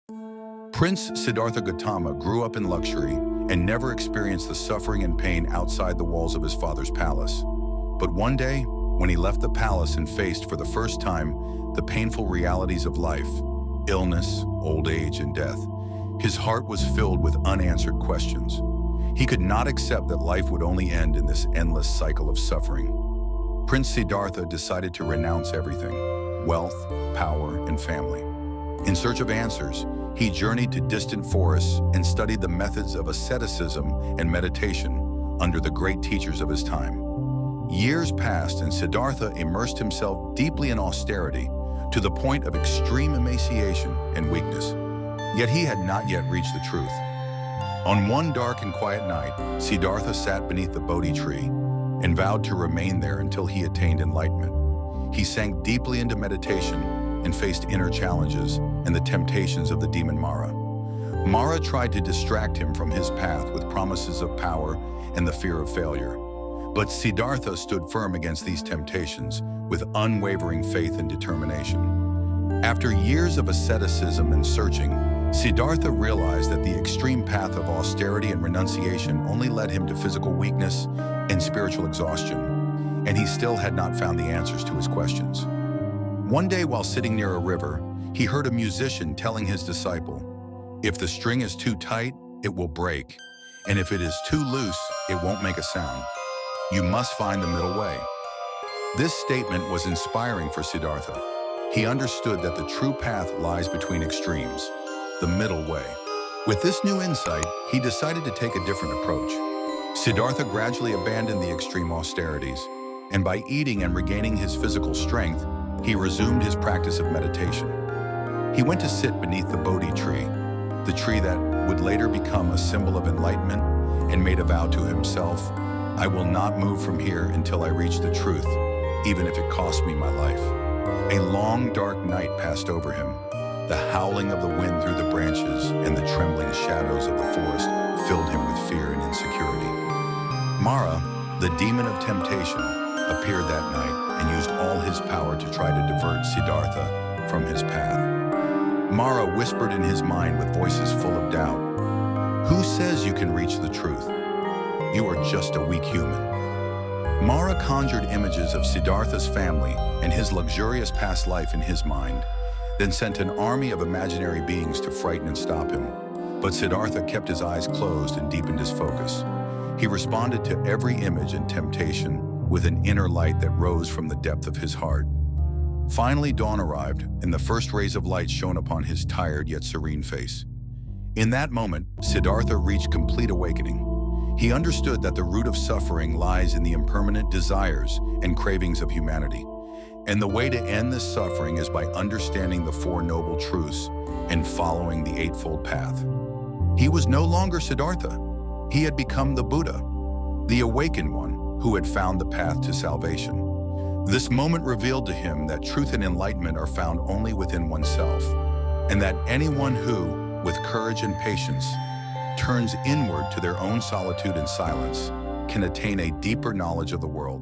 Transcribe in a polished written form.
Prince Siddhartha Gautama grew up in luxury and never experienced the suffering and pain outside the walls of his father's palace. But one day, when he left the palace and faced for the first time the painful realities of life, illness, old age, and death, his heart was filled with unanswered questions. He could not accept that life would only end in this endless cycle of suffering. Prince Siddhartha decided to renounce everything: wealth, power, and family. In search of answers, he journeyed to distant forests and studied the methods of asceticism and meditation under the great teachers of his time. Years passed and Siddhartha immersed himself deeply in austerity to the point of extreme emaciation and weakness. Yet he had not yet reached the truth. On one dark and quiet night, Siddhartha sat beneath the Bodhi tree and vowed to remain there until he attained enlightenment. He sank deeply into meditation and faced inner challenges and the temptations of the demon Mara. Mara tried to distract him from his path with promises of power and the fear of failure. But Siddhartha stood firm against these temptations with unwavering faith and determination. After years of asceticism and searching, Siddhartha realized that the extreme path of austerity and renunciation only led him to physical weakness and spiritual exhaustion, and he still had not found the answers to his questions. One day while sitting near a river, he heard a musician telling his disciple, "If the string is too tight, it will break, and if it is too loose, it won't make a sound. You must find the middle way." This statement was inspiring for Siddhartha. He understood that the true path lies between extremes, the middle way. With this new insight, he decided to take a different approach. Siddhartha gradually abandoned the extreme austerities, and by eating and regaining his physical strength, he resumed his practice of meditation. He went to sit beneath the Bodhi tree, the tree that would later become a symbol of enlightenment, and made a vow to himself: "I will not move from here until I reach the truth, even if it costs me my life." A long, dark night passed over him. The howling of the wind through the branches and the trembling shadows of the forest filled him with fear and insecurity. Mara, the demon of temptation, appeared that night and used all his power to try to divert Siddhartha from his path. Mara whispered in his mind with voices full of doubt, "Who says you can reach the truth? You are just a weak human." Mara conjured images of Siddhartha's family and his luxurious past life in his mind, then sent an army of imaginary beings to frighten and stop him. But Siddhartha kept his eyes closed and deepened his focus. He responded to every image and temptation with an inner light that rose from the depth of his heart. Finally, dawn arrived, and the first rays of light shone upon his tired yet serene face. In that moment, Siddhartha reached complete awakening. He understood that the root of suffering lies in the impermanent desires and cravings of humanity, and the way to end this suffering is by understanding the Four Noble Truths and following the Eightfold Path. He was no longer Siddhartha. He had become the Buddha, the awakened one who had found the path to salvation. This moment revealed to him that truth and enlightenment are found only within oneself, and that anyone who, with courage and patience, turns inward to their own solitude and silence can attain a deeper knowledge of the world.